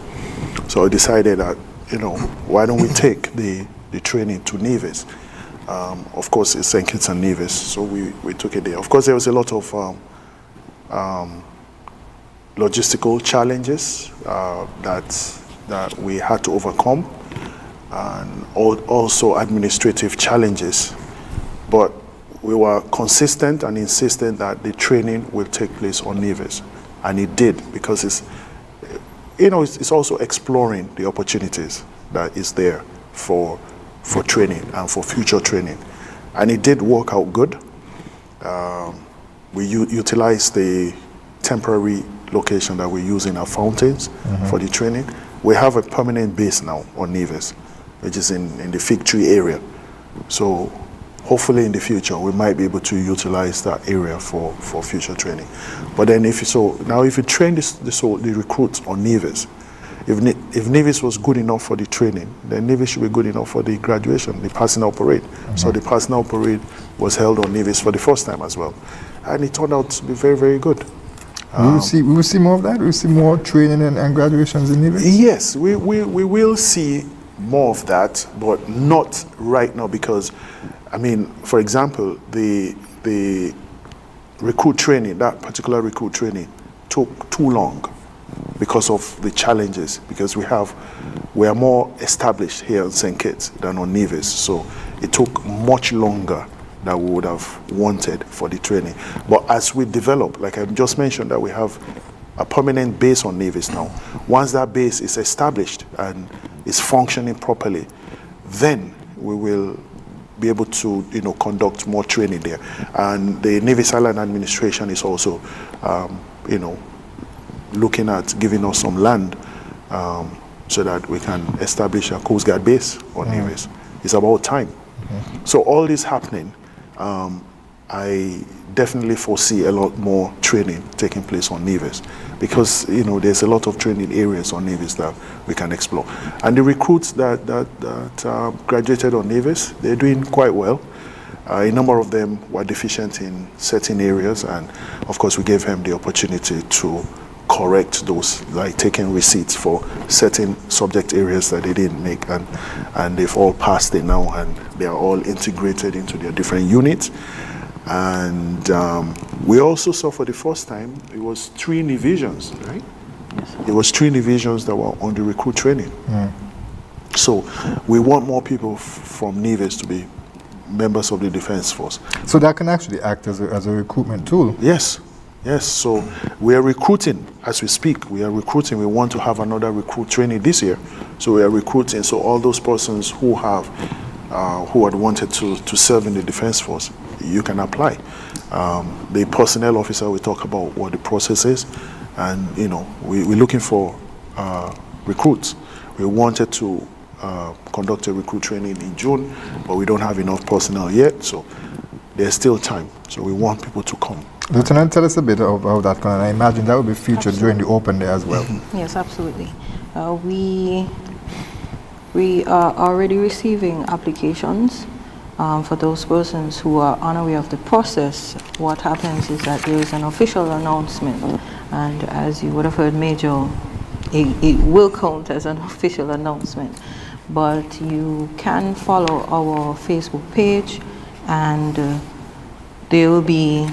So I decided that, why don't we take the training to Nevis? Of course, it's St. Kitts and Nevis, so we took it there. Of course, there was a lot of logistical challenges that we had to overcome, and also administrative challenges. But we were consistent and insistent that the training will take place on Nevis, and it did, because it's also exploring the opportunities that is there for training and for future training. And it did work out good. We utilized the temporary location that we're using at Fountains for the training. We have a permanent base now on Nevis, which is in the Fig Tree area. So hopefully in the future we might be able to utilize that area for future training. But then if you train the recruits on Nevis, if Nevis was good enough for the training, then Nevis should be good enough for the graduation, the passing out parade. So the passing out parade was held on Nevis for the first time as well, and it turned out to be very, very good. We will see more of that. We will see more training and graduations in Nevis. Yes, we will see more of that, but not right now, because, for example, the recruit training, that particular recruit training, took too long because of the challenges, because we are more established here in St. Kitts than on Nevis, so it took much longer than we would have wanted for the training. But as we develop, like I just mentioned, that we have a permanent base on Nevis now. Once that base is established and is functioning properly, then we will be able to conduct more training there. And the Nevis Island administration is also looking at giving us some land so that we can establish a Coast Guard base on Nevis. It's about time. So all this happening, I definitely foresee a lot more training taking place on Nevis, because there's a lot of training areas on Nevis that we can explore. And the recruits that graduated on Nevis, they're doing quite well. A number of them were deficient in certain areas, and of course we gave them the opportunity to correct those, like taking receipts for certain subject areas that they didn't make, and they've all passed it now, and they are all integrated into their different units. And we also saw for the first time, it was 3 divisions, right? Yes. It was 3 divisions that were on the recruit training. So we want more people from Nevis to be members of the Defense Force. So that can actually act as a recruitment tool? Yes. Yes, so we are recruiting as we speak. We are recruiting. We want to have another recruit training this year. So we are recruiting. So all those persons who have, who had wanted to serve in the Defense Force, you can apply. The personnel officer will talk about what the process is, and you know we're looking for recruits. We wanted to conduct a recruit training in June, but we don't have enough personnel yet. So there's still time. So we want people to come. Lieutenant, tell us a bit of how that can. I imagine that will be featured during the open day as well. Yes, absolutely. We are already receiving applications for those persons who are unaware of the process. What happens is that there is an official announcement, and as you would have heard, Major, it will count as an official announcement. But you can follow our Facebook page, and there will be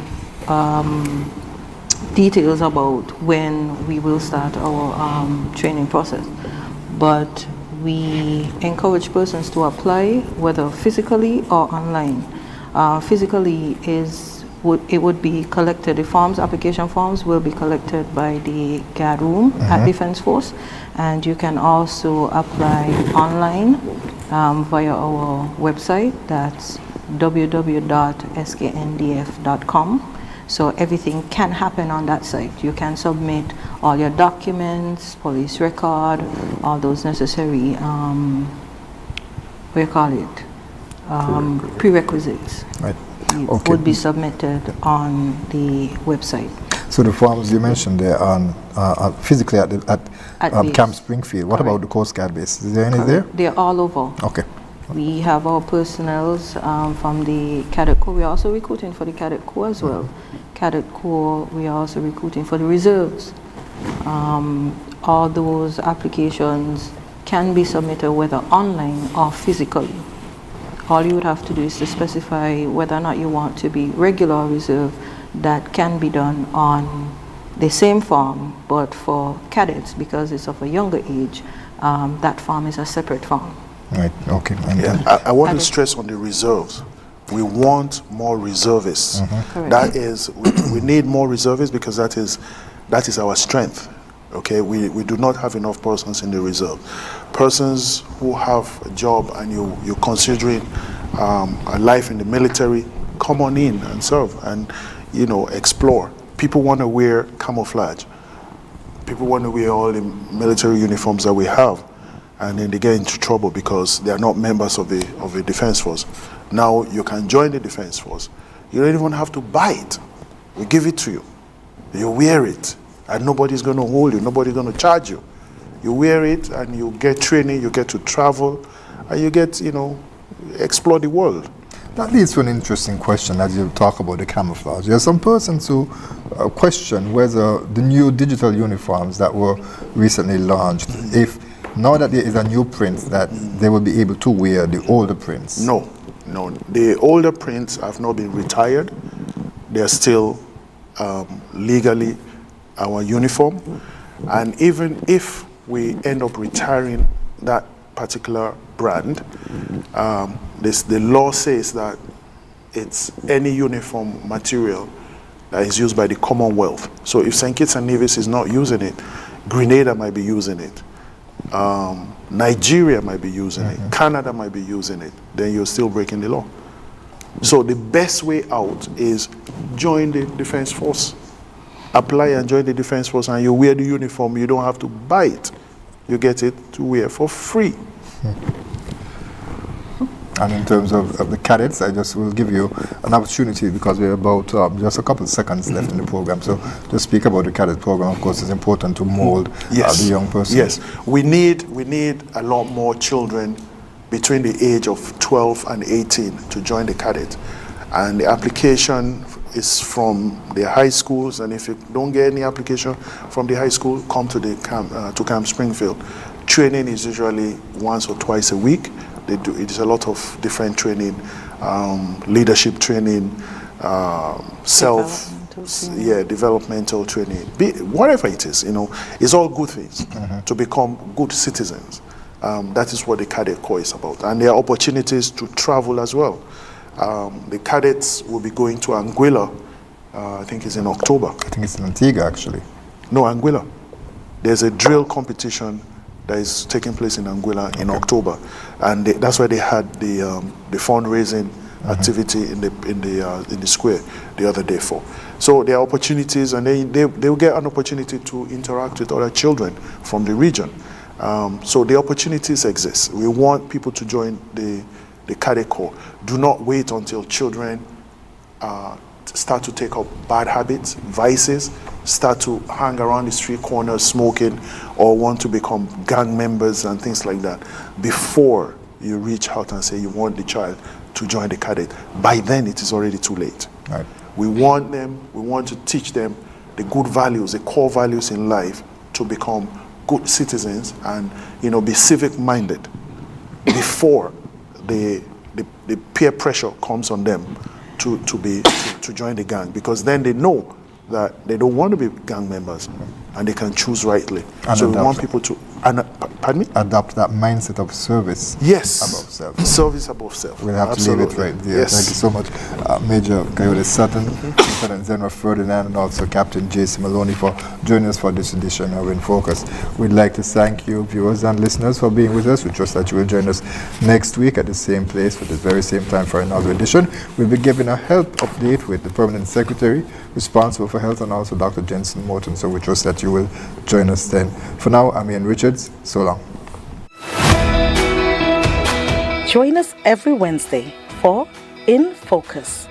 details about when we will start our training process. But we encourage persons to apply, whether physically or online. Physically it would be collected, the forms, application forms will be collected by the guard room at Defense Force, and you can also apply online via our website, that's www.skndf.com. So everything can happen on that site. You can submit all your documents, police record, all those necessary, prerequisites. Right. Okay. Would be submitted on the website. So the forms you mentioned, they're on physically at Camp Springfield. What about the Coast Guard base? Is there any there? They're all over. Okay. We have our personnel from the Cadet Corps. We're also recruiting for the Cadet Corps as well. Cadet Corps, we are also recruiting for the reserves. All those applications can be submitted whether online or physically. All you would have to do is to specify whether or not you want to be regular or reserve. That can be done on the same form, but for cadets, because it's of a younger age, that form is a separate form. Right, okay. Yeah, I want to stress on the reserves. We want more reservists. Correct. That is, we need more reservists because that is our strength. Okay, we do not have enough persons in the reserve. Persons who have a job and you're considering a life in the military, come on in and serve and explore. People want to wear camouflage. People want to wear all the military uniforms that we have, and then they get into trouble because they are not members of the Defense Force. Now you can join the Defense Force. You don't even have to buy it. We give it to you. You wear it, and nobody's going to hold you. Nobody's going to charge you. You wear it, and you get training. You get to travel, and you get explore the world. That leads to an interesting question as you talk about the camouflage. There are some persons who question whether the new digital uniforms that were recently launched, if now that there is a new print, that they will be able to wear the older prints. No. The older prints have not been retired. They're still legally our uniform. And even if we end up retiring that particular brand, the law says that it's any uniform material that is used by the Commonwealth. So if St. Kitts and Nevis is not using it, Grenada might be using it, Nigeria might be using it, Canada might be using it, then you're still breaking the law. So the best way out is join the Defense Force. Apply and join the Defense Force, and you wear the uniform. You don't have to buy it. You get it to wear for free. And in terms of the cadets, I just will give you an opportunity because we're about just a couple of seconds left in the program. So to speak about the cadet program, of course, it's important to mold the young person. Yes, we need a lot more children between the age of 12 and 18 to join the cadet. And the application is from the high schools, and if you don't get any application from the high school, come to the Camp Springfield. Training is usually once or twice a week. It's a lot of different training, leadership training, developmental training, whatever it is, it's all good things to become good citizens. That is what the Cadet Corps is about. And there are opportunities to travel as well. The cadets will be going to Anguilla, I think it's in October. I think it's in Antigua, actually. No, Anguilla. There's a drill competition that is taking place in Anguilla in October. And that's where they had the fundraising activity in the square the other day for. So there are opportunities, and they will get an opportunity to interact with other children from the region. So the opportunities exist. We want people to join the Cadet Corps. Do not wait until children start to take up bad habits, vices, start to hang around the street corners smoking, or want to become gang members and things like that, before you reach out and say you want the child to join the cadet. By then it is already too late. Right. We want to teach them the good values, the core values in life, to become good citizens and be civic minded before the peer pressure comes on them to join the gang, because then they know that they don't want to be gang members and they can choose rightly. And so we want people to pardon me? Adopt that mindset of service above self. Service above self. We'll have Absolutely. to leave it right there. Yes. Thank you so much, Major Kayode Sutton, Lieutenant Zenra Ferdinand, and also Captain J.C. Maloney for joining us for this edition of InFocus. We'd like to thank you, viewers and listeners, for being with us. We trust that you will join us next week at the same place at the very same time for another edition. We'll be giving a health update with the Permanent Secretary responsible for health, and also Dr. Jensen Morton. So we trust that you will join us then. For now, I'm Ian Richards. So long. Join us every Wednesday for InFocus,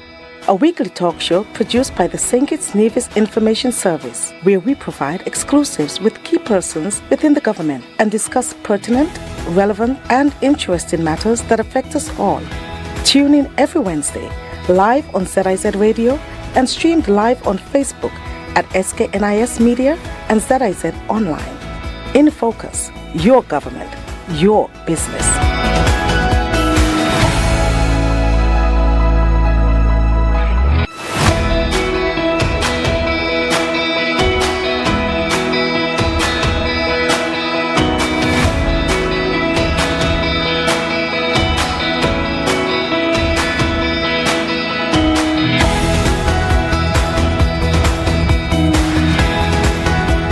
a weekly talk show produced by the St. Kitts Nevis Information Service, where we provide exclusives with key persons within the government and discuss pertinent, relevant, and interesting matters that affect us all. Tune in every Wednesday, live on ZIZ Radio and streamed live on Facebook at SKNIS Media and ZIZ Online. InFocus, your government, your business.